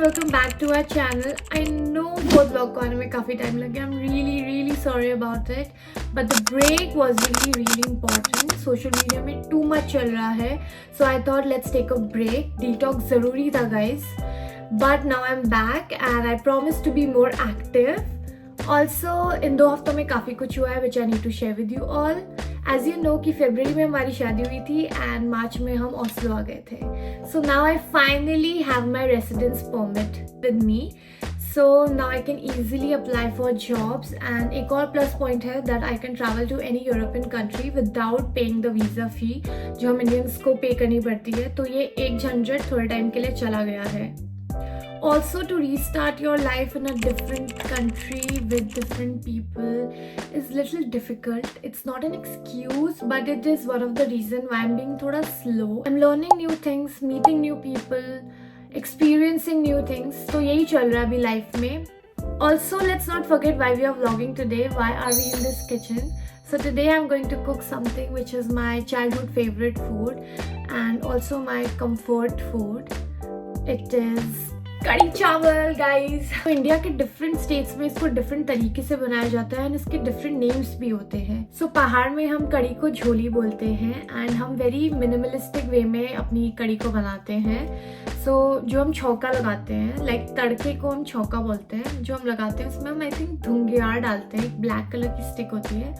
welcome back to our channel. I know बहुत vlog को आने में काफ़ी टाइम लग गया. I'm really sorry about it. But the break was really important. Social media में too much चल रहा है. So I thought let's take a break. Detox ज़रूरी था guys. But now I'm back and I promise to be more active. Also इन 2 हफ्तों में काफ़ी कुछ हुआ है which I need to share with you all. As you know कि फरवरी में हमारी शादी हुई थी and मार्च में हम ओस्लो आ गए थे. So now I finally have my residence permit with me. So now I can easily apply for jobs and एक और plus point है that I can travel to any European country without paying the visa fee जो हम Indians को pay करनी पड़ती है. तो ये एक झंझट थोड़े टाइम के लिए चला गया है. Also to restart your life in a different country with different people is little difficult. It's not an excuse but it is one of the reason why I'm being thoda slow. I'm learning new things, meeting new people, experiencing new things. So yahi chal raha hai abhi life mein. Also let's not forget why we are vlogging today. Why are we in this kitchen? So today I'm going to cook something which is my childhood favorite food and also my comfort food. It is कड़ी चावल guys. India के different states में इसको different तरीके से बनाया जाता है एंड इसके डिफरेंट नेम्स भी होते हैं. सो पहाड़ में हम कड़ी को झोली बोलते हैं एंड हम वेरी मिनिमलिस्टिक वे में अपनी कड़ी को बनाते हैं. सो जो हम छौका लगाते हैं लाइक तड़के को हम छौका बोलते हैं. जो हम लगाते हैं उसमें हम आई थिंक धुंगियार डालते हैं. एक ब्लैक कलर की स्टिक होती है.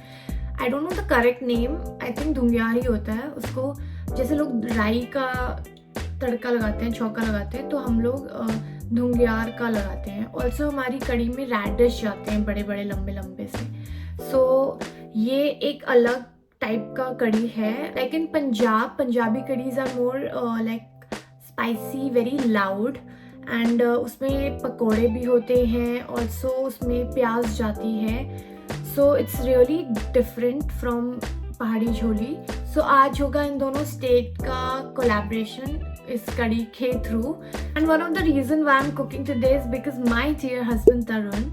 I don't know the correct name. I think धुंगियार ही होता है. उसको जैसे लोग राई का तड़का लगाते हैं, छौका लगाते हैं, तो हम लोग धुंगियार का लगाते हैं. ऑल्सो हमारी कड़ी में रेडिश जाते हैं बड़े बड़े लंबे से. सो ये एक अलग टाइप का कड़ी है. Like in Punjabi kadhis are more like spicy, very loud and उसमें पकोड़े भी होते हैं. ऑल्सो उसमें प्याज जाती है. So it's really different from पहाड़ी झोली. सो आज होगा इन दोनों स्टेट का कोलैबोरेशन इस कड़ी के through. And one of the reason why I am cooking today is because my dear husband Tarun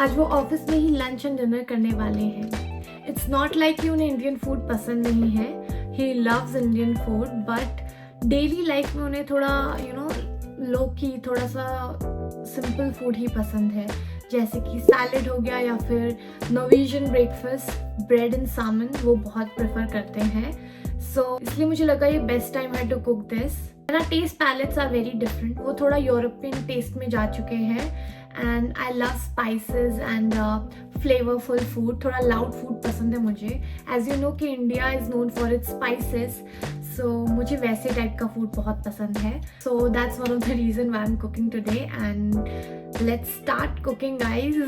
आज वो ऑफिस में ही लंच एंड डिनर करने वाले हैं. इट्स नॉट लाइक कि उन्हें इंडियन फूड पसंद नहीं है. He loves Indian food but daily life में उन्हें थोड़ा लो की थोड़ा सा सिंपल फूड ही पसंद है. जैसे कि सैलेड हो गया या फिर नॉर्वेजियन ब्रेकफास्ट, ब्रेड एंड सामन वो बहुत प्रेफर करते हैं. सो इसलिए मुझे लगा ये बेस्ट टाइम है टू कुक दिस. मेरा taste palettes are very different. वो थोड़ा यूरोपियन टेस्ट में जा चुके हैं and I love spices and flavourful food. थोड़ा लाउड फूड पसंद है मुझे. एज यू नो कि India is known for its spices. So मुझे वैसे टाइप का फूड बहुत पसंद है. So that's one of the reason why I am cooking today and let's start cooking guys.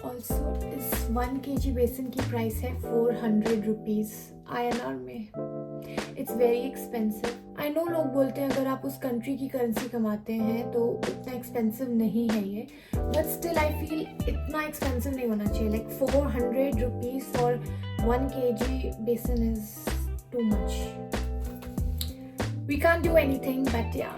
Also इस 1 kg बेसन की प्राइस है 400 रुपीज़ INR में. It's very expensive. I know लोग बोलते हैं अगर आप उस कंट्री की करेंसी कमाते हैं तो इतना एक्सपेंसिव नहीं है ये. बट स्टिल आई फील इतना एक्सपेंसिव नहीं होना चाहिए. Like 400 rupees for 1 kg besan is too much. We can't do anything but yeah.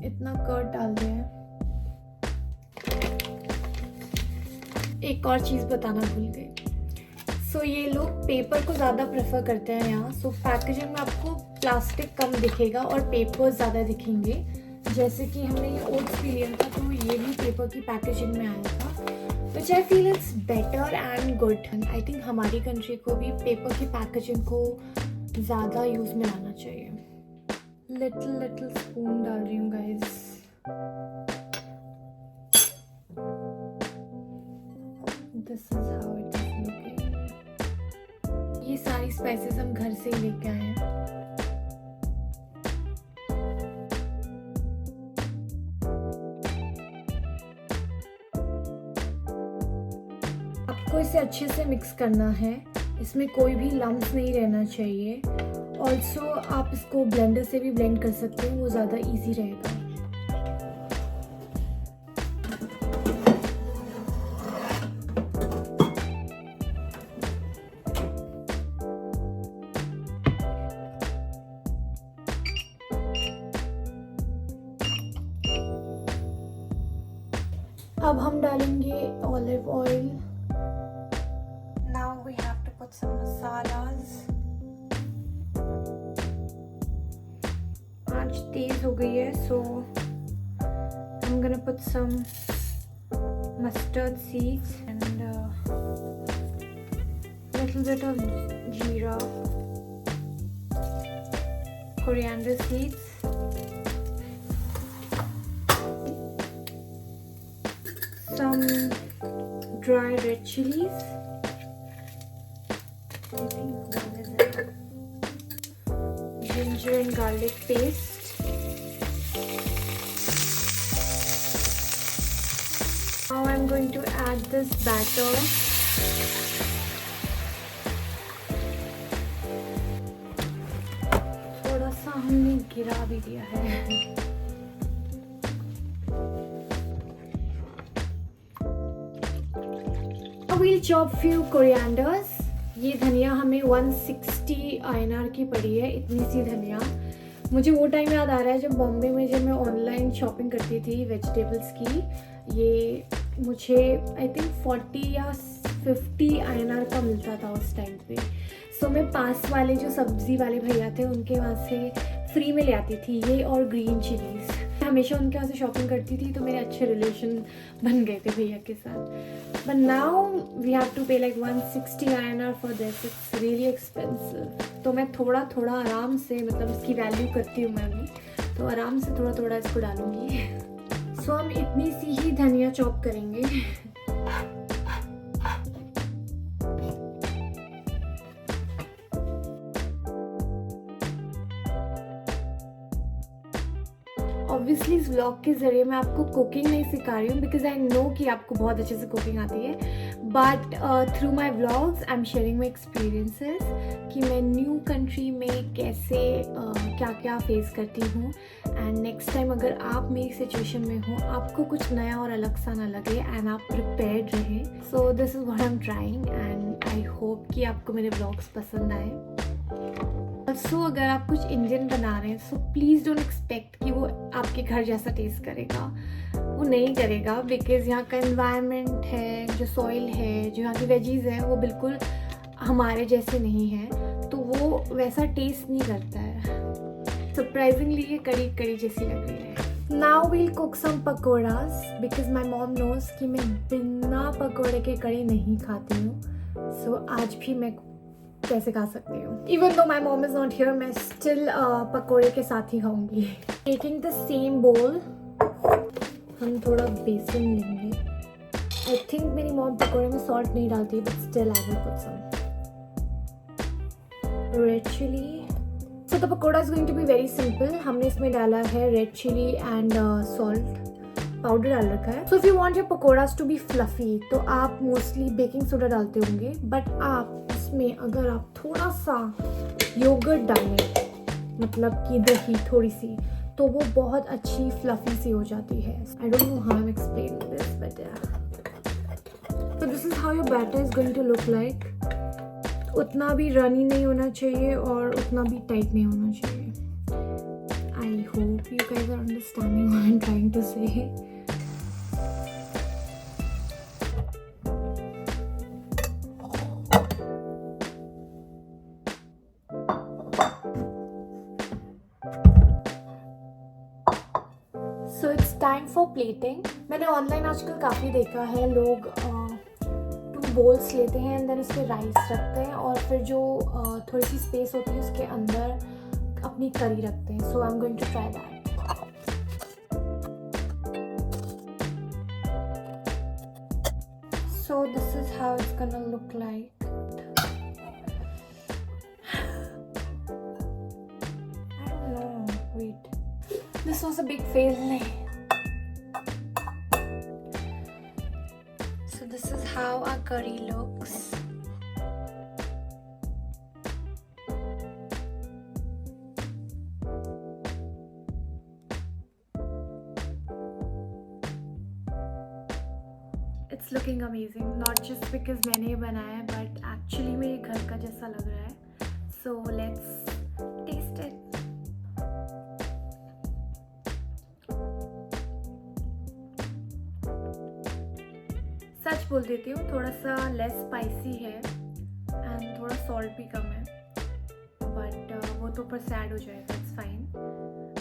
इतना कर्ड डाल दिया है. एक और चीज़ बताना भूल गई. सो ये लोग पेपर को ज़्यादा प्रेफर करते हैं यहाँ. सो पैकेजिंग में आपको प्लास्टिक कम दिखेगा और पेपर ज़्यादा दिखेंगे. जैसे कि हमने ये ओट्स भी लिया था तो ये भी पेपर की पैकेजिंग में आया था which I feel it's better and good. I think हमारी कंट्री को भी पेपर की पैकेजिंग को ज़्यादा यूज़ में लाना चाहिए. लिटिल स्पून डाल रही हूँ guys. This is how it is looking. ये सारी स्पाइसेस हम घर से ही लेके आए हैं. आपको इसे अच्छे से मिक्स करना है. इसमें कोई भी लम्प्स नहीं रहना चाहिए. ऑल्सो आप इसको ब्लेंडर से भी ब्लेंड कर सकते हैं. वो ज़्यादा इजी रहेगा. अब हम डालेंगे olive oil. Now we have to put some masalas. आंच तेज हो गई है, so I'm gonna put some mustard seeds and little bit of jeera, coriander seeds, some dry red chilies. I think one is it. Ginger and garlic paste. Now I'm going to add this batter. थोड़ा सा हमने गिरा भी दिया है. We'll chop few corianders. ये धनिया हमें 160 INR की पड़ी है, इतनी सी धनिया. मुझे वो टाइम याद आ रहा है जब बॉम्बे में जब मैं ऑनलाइन शॉपिंग करती थी वेजिटेबल्स की. ये मुझे आई थिंक 40 या 50 INR का मिलता था उस टाइम पे. सो मैं पास वाले जो सब्जी वाले भैया थे उनके वहाँ से फ्री में ले आती थी ये और ग्रीन चिलीज़. हमेशा उनके वहाँ से शॉपिंग करती थी, तो मेरे अच्छे रिलेशन बन गए थे भैया के साथ. But now we have to pay like 160 INR for this. It's really expensive. तो मैं थोड़ा थोड़ा आराम से, मतलब इसकी वैल्यू करती हूँ मैं भी, तो आराम से थोड़ा थोड़ा इसको डालूंगी. सो हम इतनी सी ही धनिया चॉप करेंगे. ऑब्वियसली इस व्लॉग के ज़रिए मैं आपको कुकिंग नहीं सिखा रही हूँ, बिकॉज आई नो कि आपको बहुत अच्छे से कुकिंग आती है. But through my vlogs I am sharing my experiences कि मैं न्यू कंट्री में कैसे क्या क्या फेस करती हूँ. एंड नेक्स्ट टाइम अगर आप मेरी सिचुएशन में हो, आपको कुछ नया और अलग सा ना लगे एंड आप प्रिपेयर्ड रहें. So this is what I am trying and I hope कि आपको मेरे व्लॉग्स पसंद आए. ऑल्सो अगर आप कुछ इंडियन बना रहे हैं, सो प्लीज़ डोंट एक्सपेक्ट कि वो आपके घर जैसा टेस्ट करेगा. वो नहीं करेगा, बिकॉज़ यहाँ का एनवायरनमेंट है, जो सॉइल है, जो यहाँ की वेजीज़ है, वो बिल्कुल हमारे जैसे नहीं है, तो वो वैसा टेस्ट नहीं करता है. सरप्राइजिंगली ये कड़ी कड़ी जैसी लग रही है. Now we'll cook some pakoras, because my mom knows कि मैं बिना पकौड़े के कड़ी नहीं खाती हूँ. सो आज भी मैं कैसे खा सकती हूँ. Even though my mom is not here, मैं स्टिल पकौड़े के साथ ही खाऊंगी. टेकिंग द सेम बोल, हम थोड़ा बेसन लेंगे. आई थिंक मेरी मॉम पकौड़े में सॉल्ट नहीं डालती, but still I will put some red chilli. So the pakora is going to be very simple. हमने इसमें डाला है red chilli and salt powder डाल रखा है. So if you want your pakoras to be fluffy, तो आप मोस्टली बेकिंग सोडा डालते होंगे, बट आप इसमें अगर आप थोड़ा सा योगर्ट डालें, मतलब कि दही थोड़ी सी, तो वो बहुत अच्छी फ्लफी सी हो जाती है. I don't know how I am explaining this, but so this is how your batter is going to look like. उतना भी रनी नहीं होना चाहिए और उतना भी टाइट नहीं होना चाहिए. I hope you guys are understanding what I am trying to say. So it's time for plating. मैंने ऑनलाइन आजकल काफ़ी देखा है, लोग 2 बोल्स लेते हैं एंड देन उस पर राइस रखते हैं और फिर जो थोड़ी सी स्पेस होती है उसके अंदर अपनी करी रखते हैं. So I am going to try that. So this is how it's gonna look like. This was a big fail. So this is how our curry looks. It's looking amazing. Not just because मैंने ये बनाया है, but actually मेरे घर का जैसा लग रहा है. So let's taste it. सच बोल देती हूँ, थोड़ा सा लेस स्पाइसी है एंड थोड़ा सॉल्ट भी कम है, बट वो तो पर सैड हो जाएगा, it's fine.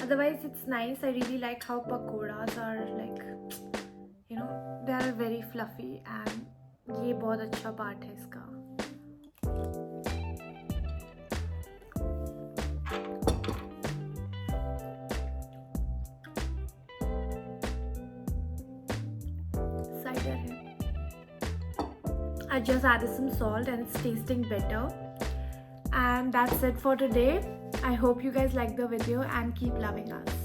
Otherwise it's nice. I really like how pakoras are like, you know, they are very fluffy and ये बहुत अच्छा पार्ट है इसका. Cider है. I just added some salt and it's tasting better. And that's it for today. I hope you guys like the video and keep loving us.